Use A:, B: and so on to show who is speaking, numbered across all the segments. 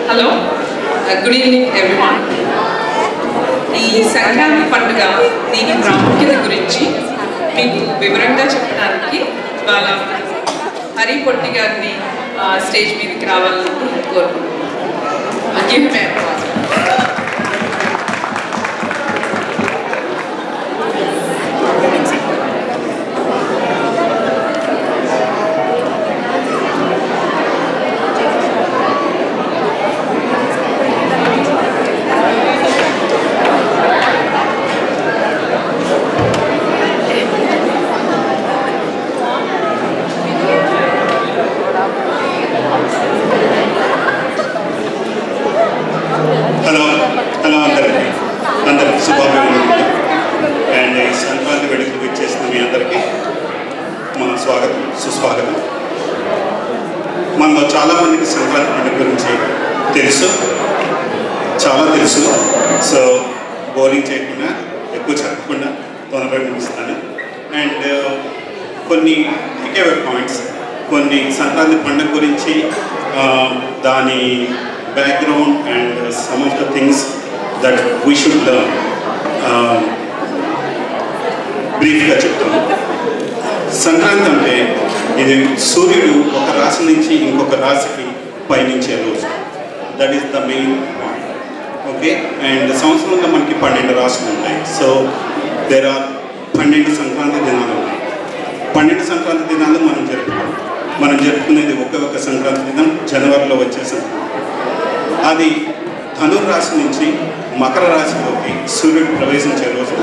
A: Hello, good evening everyone. ఈ సంక్రాంతి పండుగ దీని ప్రాముఖ్యత గురించి మీకు వివరంగా చెప్పడానికి వాళ్ళ హరి పొట్టి గారిని స్టేజ్ మీదకి రావాలని కోరుకుంటున్నాను.
B: అందరికి శుభాకాంక్షలు అండ్ ఈ సంక్రాంతి వేడుకలు విచ్చేసిన మీ అందరికీ మా స్వాగతం సుస్వాగతం. మనలో చాలామందికి సంక్రాంతి పండుగ గురించి చాలా తెలుసు. సో బోరింగ్ చేయకుండా ఎక్కువ చెప్పకుండా తొందరగా ముగిస్తాను. అండ్ కొన్ని టేక్అవే పాయింట్స్, కొన్ని సంక్రాంతి పండుగ గురించి దాని background and some of the things that we should learn. బ్రీఫ్గా చెప్తాను. సంక్రాంతి అంటే ఇది సూర్యుడు ఒక రాశి నుంచి ఇంకొక రాశికి పయనించే రోజు. That is the main point. Okay, and సంవత్సరంలో మనకి 12 రాశులు ఉంటాయి. సో దేర్ ఆర్ 12 సంక్రాంతి దినాలు ఉన్నాయి. 12 సంక్రాంతి దినాలు మనం జరుపుకునేది ఒక్క సంక్రాంతి దినం జనవరిలో వచ్చే సంక్రాంతి. అది ధనుర్రాశి నుంచి మకర రాశిలోకి సూర్యుడు ప్రవేశించే రోజు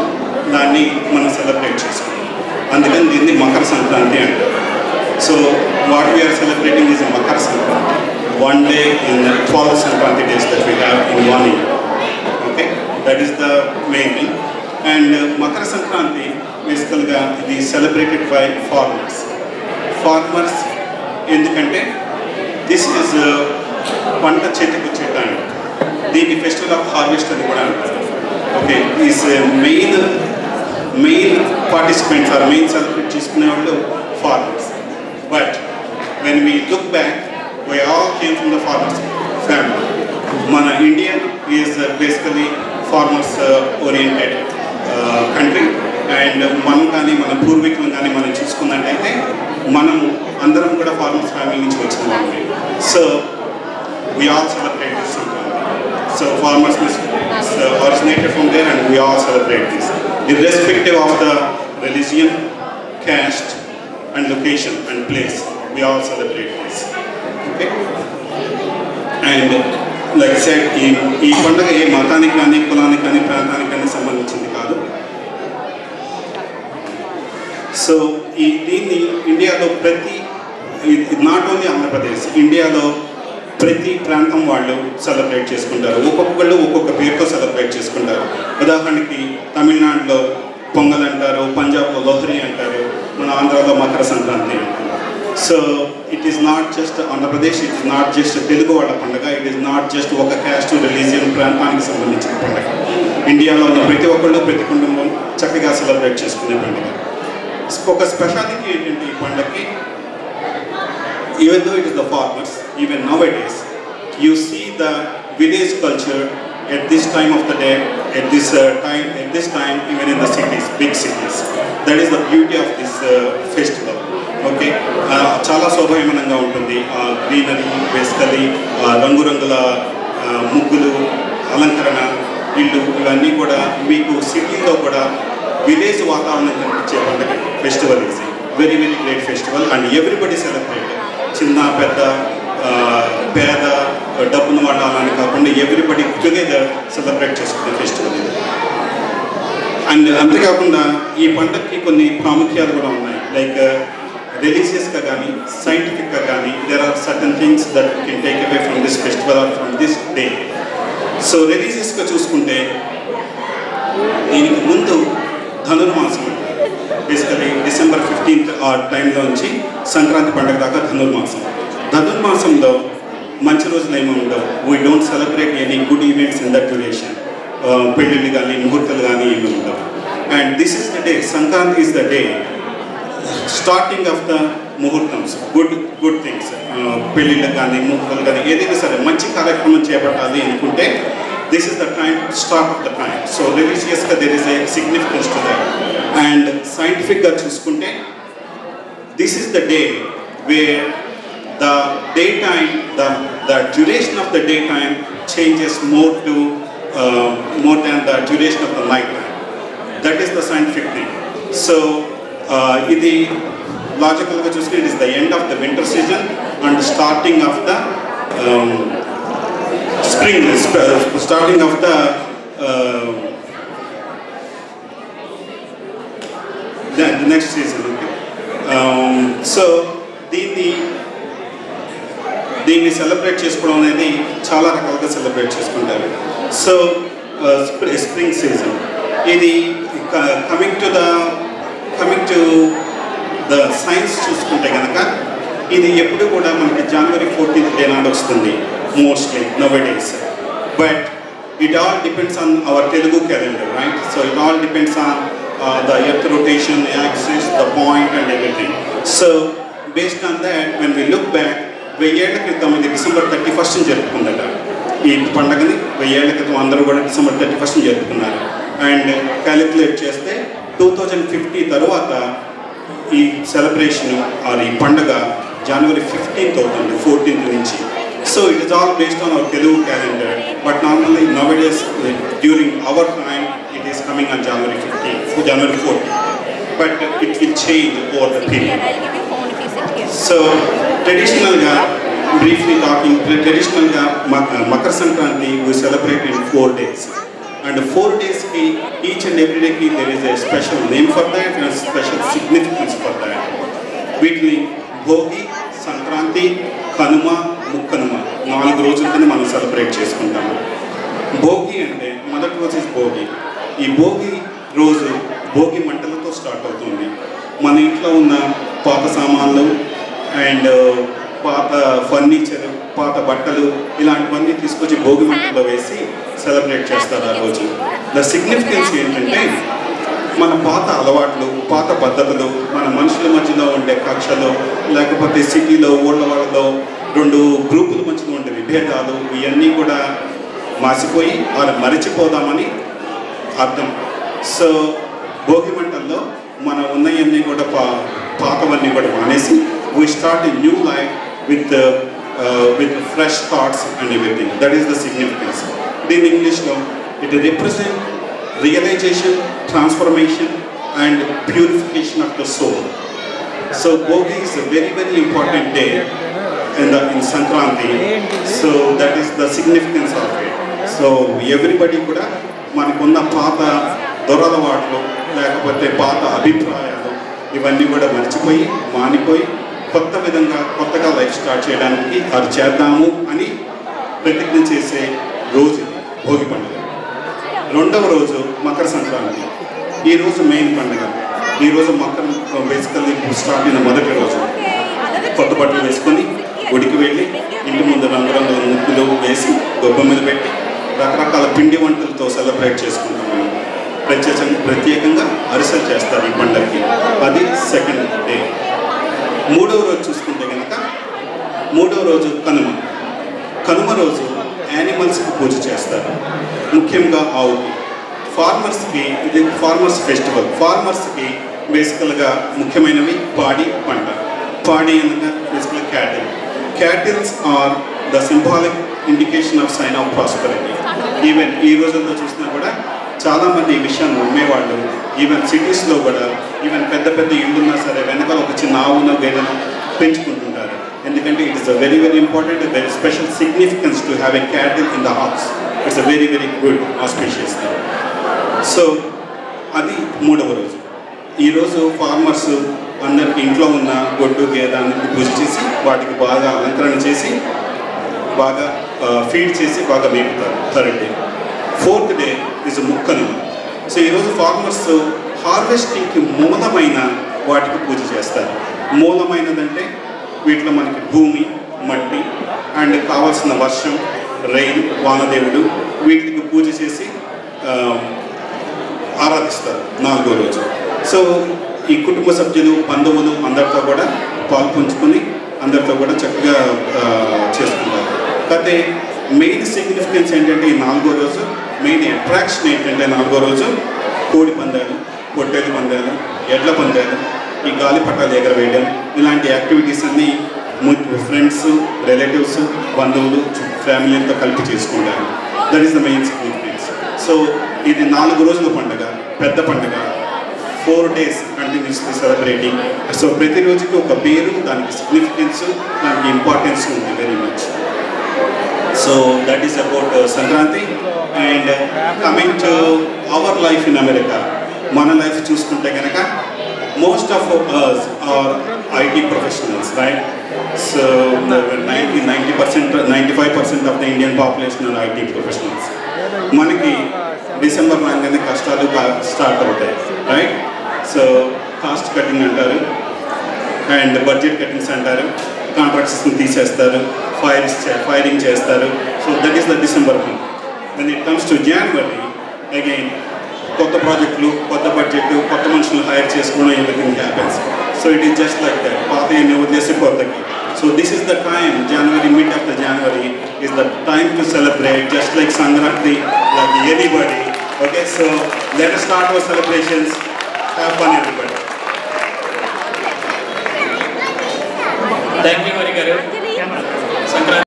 B: దాన్ని మనం సెలబ్రేట్ చేసుకుంటాం. అందుకని దీన్ని మకర సంక్రాంతి అంటారు. So what we are celebrating is Makara Sankranti, 1 day in the 12 Sankranti days that we have in 1 year. Okay, that is the main thing. And Makara Sankranti బేసికల్గా ఇది సెలబ్రేటెడ్ బై ఫార్మర్స్. ఎందుకంటే దిస్ ఈజ్ పంట చేతికి వచ్చే టైం. దీన్ని ఫెస్టివల్ ఆఫ్ హార్వెస్ట్ అని కూడా అంటారు. Okay, is main participants or main celebrate చేసుకునే వాళ్ళు farmers. But when we look back, we all came from the farmers family. మన India is basically farmers oriented country. And మనం కానీ మన పూర్వీకులను కానీ మనం చూసుకున్నట్టయితే మనం అందరం కూడా ఫార్మర్స్ ఫ్యామిలీ నుంచి వచ్చిన వాళ్ళమే. So we all celebrate this Sankranti. So farmers originated from there and we all celebrate this. Irrespective of the religion, caste and location and place, we all celebrate this. Okay? And like I said, ఈ పండుగ ఏ మతానికి కానీ కులానికి కానీ ప్రాంతానికి కానీ సంబంధించింది కాదు. సో దీన్ని ఇండియాలో నాట్ ఓన్లీ ఆంధ్రప్రదేశ్, ఇండియాలో ప్రతి ప్రాంతం వాళ్ళు సెలబ్రేట్ చేసుకుంటారు. ఒక్కొక్కళ్ళు ఒక్కొక్క పేరుతో సెలబ్రేట్ చేసుకుంటారు. ఉదాహరణకి తమిళనాడులో పొంగల్ అంటారు, పంజాబ్లో లోహరి అంటారు, మన ఆంధ్రాలో మకర సంక్రాంతి అంటారు. So it is not just Andhra Pradesh, it is not just Telugu వాళ్ళ పండుగ, ఇట్ ఈస్ నాట్ జస్ట్ ఒక క్యాస్ట్ రిలీజియన్ ప్రాంతానికి సంబంధించిన పండుగ. ఇండియాలో ఉన్న ప్రతి ఒక్కళ్ళు ప్రతి కుటుంబం చక్కగా సెలబ్రేట్ చేసుకునే పండుగ. ఒక స్పెషాలిటీ ఏంటంటే ఈ పండుగకి, even though it is the farmers, even nowadays, you see the village culture at this time of the day, at this time, even in the cities, big cities. That is the beauty of this festival. Okay, చాలా శోభాయమానంగా ఉంటుంది. Greenery, basically రంగురంగుల ముగ్గులు, అలంకరణ, ఇల్లు, ఇవన్నీ కూడా మీకు సిటీలో కూడా విలేజ్ వాతావరణం కనిపించే పండుగ festival. Is very very great festival and everybody celebrate. చిన్న పెద్ద పేద డబ్బున్న వాళ్ళ అని కాకుండా ఎవ్రీబడి టుగెదర్ సెలబ్రేట్ చేసుకునే ఫెస్టివల్ ఇది. అండ్ అంతేకాకుండా ఈ పండుగకి కొన్ని ప్రాముఖ్యాలు కూడా ఉన్నాయి. లైక్ రిలీజియస్గా కానీ సైంటిఫిక్గా కానీ there are certain things that you can take away from this festival or from this day. So రిలీజియస్గా చూసుకుంటే దీనికి ముందు ధనుర్మాసం, బేసికలీ December 15th ఆ టైంలో నుంచి సంక్రాంతి పండుగ దాకా ధనుర్మాసంలో మంచి రోజులు ఏమీ ఉండవు. We don't celebrate any good events in that duration. పెళ్ళిళ్ళు కానీ ముహూర్తాలు కానీ ఏమీ ఉండవు. And this is the day, Sankranti is the day, starting of the ముహూర్తమ్స్, గుడ్ థింగ్స్, పెళ్ళిళ్ళు కానీ ముహూర్తాలు కానీ ఏదైనా సరే మంచి కార్యక్రమం చేపట్టాలి అనుకుంటే this is the time, start of the time. So religiously there is a significance to that. And scientifically chuskunte, this is the day where the daytime, the duration of the daytime changes more than the duration of the night time. That is the scientific thing. So idi logical ga chuske, it is the end of the winter season and starting of the spring, starting of the next season. Okay. So దీన్ని celebrate చేసుకోవడం అనేది చాలా రకాలుగా celebrate చేసుకుంటారు. So spring season ఇది coming to the science చూసుకుంటే కనుక ఇది ఎప్పుడు కూడా మనకి January 14th డే నాడు వస్తుంది mostly nowadays, but it all depends on our Telugu calendar, right? So it all depends on the earth rotation, the axis, the point and everything. So based on that, when we look back, 1000 ఏళ్ల క్రితం ఇది December 31st జరుపుకుంటారు. ఈ పండుగని 1000 ఏళ్ల క్రితం అందరూ కూడా December 31st జరుపుకున్నారు. అండ్ క్యాలిక్యులేట్ చేస్తే 2050 తర్వాత ఈ సెలబ్రేషన్ ఆర్ ఈ పండుగ January 15th అవుతుంది, 14th నుంచి. So it is all based on our Telugu calendar, but normally nowadays during our time it is coming on January 15th, January 14th, but it will change over the period. So traditionally, briefly talking, traditionally Makar Sankranti we celebrate in 4 days, and 4 days ki each and every day ki there is a special name for that and special significance for that. Weekly Bhogi, Sankranti, Kanuma, Mukkanuma 4 రోజులకి మనం celebrate చేసుకుంటాము. భోగి అంటే మొదటి రోజు భోగి. ఈ భోగి రోజు Bhogi మంటలతో start అవుతుంది. మన ఇంట్లో ఉన్న పాత సామాన్లు అండ్ పాత ఫర్నిచర్, పాత బట్టలు ఇలాంటివన్నీ తీసుకొచ్చి భోగి మంటల్లో వేసి సెలబ్రేట్ చేస్తారు ఆ రోజు. ద సిగ్నిఫికెన్స్ ఏంటంటే మన పాత అలవాట్లు, పాత పద్ధతులు, మన మనుషుల మధ్యలో ఉండే కక్షలు, లేకపోతే సిటీలో ఊళ్ళ వాళ్ళలో 2 గ్రూపుల మధ్యలో ఉండే విభేదాలు, ఇవన్నీ కూడా మాసిపోయి వారు మరిచిపోదామని అర్థం. సో భోగి మంటల్లో మనం ఉన్నవన్నీ కూడా పాతవన్నీ కూడా మానేసి we start a new life with fresh thoughts and everything. That is the significance. In English, it represents realization, transformation and purification of the soul. So Bhogi is a very, very important day in Sankranti. So that is the significance of it. So everybody kuda manakunna paata doralavaatlu lekapothe paata abhiprayaalu ivanni kuda marchipoyi maanipoyi కొత్త విధంగా కొత్తగా life start చేయడానికి అది చేద్దాము అని ప్రతిజ్ఞ చేసే రోజు భోగి పండుగ. రెండవ రోజు మకర సంక్రాంతి. ఈ రోజు మెయిన్ పండుగ. ఈ రోజు మకరం బేసికల్లీ స్టార్ట్ అయిన మొదటి రోజు. కొత్త బట్టలు వేసుకొని గుడికి వెళ్ళి ఇంటి ముందు రంగురంగుల ముగ్గులు వేసి గొప్ప మీద పెట్టి రకరకాల పిండి వంటలతో సెలబ్రేట్ చేసుకుంటాము. ప్రత్యేకంగా అరిసెలు చేస్తారు ఈ పండుగకి. అది సెకండ్ డే. మూడవ రోజు చూసుకుంటే కనుక మూడవ రోజు కనుమ. కనుమ రోజు యానిమల్స్కి పూజ చేస్తారు, ముఖ్యంగా ఆవుకి. ఫార్మర్స్కి ఇది ఫార్మర్స్ ఫెస్టివల్. ఫార్మర్స్కి బేసికల్గా ముఖ్యమైనవి పాడి పంట. పాడి అనగా బేసికల్గా cattles are the symbolic indication of sign of prosperity. Even ఈ రోజుల్లో చూసినా కూడా చాలామంది ఈ విషయాన్ని నమ్మేవాళ్ళు. ఈవెన్ సిటీస్లో కూడా ఈవెన్ పెద్ద పెద్ద ఇళ్ళున్నా సరే వెనకాల ఒక చిన్న ఆవును గేదెను పెంచుకుంటుంటారు. ఎందుకంటే it is a very very important, very special significance to have a cattle in the house. It's a very very good auspicious thing. So అది మూడవ రోజు. ఈరోజు ఫార్మర్స్ అందరికి ఇంట్లో ఉన్న గొడ్డు గేదె అన్నిటిని పూజ చేసి వాటికి బాగా అలంకరణ చేసి బాగా ఫీడ్ చేసి బాగా మేపుతారు. Third day. Fourth day is Mukkanuma. So ఈరోజు ఫార్మర్స్ హార్వెస్టింగ్కి మూలమైన వాటికి పూజ చేస్తారు. మూలమైనదంటే వీటిలో మనకి భూమి, మట్టి అండ్ కావాల్సిన వర్షం, రెయిన్, వానదేవుడు, వీటికి పూజ చేసి ఆరాధిస్తారు 4వ రోజు. సో ఈ కుటుంబ సభ్యులు, బంధువులు అందరితో కూడా పాలు పంచుకొని అందరితో కూడా చక్కగా చేసుకుంటారు. కాకపోతే మెయిన్ సిగ్నిఫికెన్స్ ఏంటంటే ఈ 4వ రోజు మెయిన్ అట్రాక్షన్ ఏంటంటే 4వ రోజు కోడి పందాలు, పొట్టేలు పందాలు, ఎడ్ల పందాలు, ఈ గాలిపటాలు ఎగరవేయడం, ఇలాంటి యాక్టివిటీస్ అన్నీ ఫ్రెండ్స్, రిలేటివ్స్, బంధువులు, ఫ్యామిలీ అంతా కలిపి చేసుకుంటారు. That is the main significance. So ఇది 4 రోజుల పండుగ, పెద్ద పండుగ, 4 days కంటిన్యూస్లీ సెలబ్రేటింగ్. సో ప్రతి రోజుకి ఒక పేరు, దానికి సిగ్నిఫికెన్స్, దానికి ఇంపార్టెన్స్ ఉంది very much. So that is about Sankranti. And coming to our life in America, మన లైఫ్ చూసుకుంటే కనుక most of us are IT professionals, right? So 95% of the Indian population are IT professionals. మనకి December రాగానే కష్టాలు start అవుతాయి, right? So cost cutting అంటారు and budget cuttings అంటారు, కాంట్రాక్ట్స్ని తీసేస్తారు, ఫైరింగ్ చేస్తారు. So that is the December month. When it comes to January again కొత్త ప్రాజెక్టులు, కొత్త బడ్జెట్, కొత్త మనుషులు హైర్ చేసుకోవడం, everything happens. So it is just like that, పాత ఎన్ని వదిలేసి కొత్తకి. So this is the time, January, mid of the January is the time to celebrate, just like Sankranti, like anybody. Okay, so let us start our celebrations.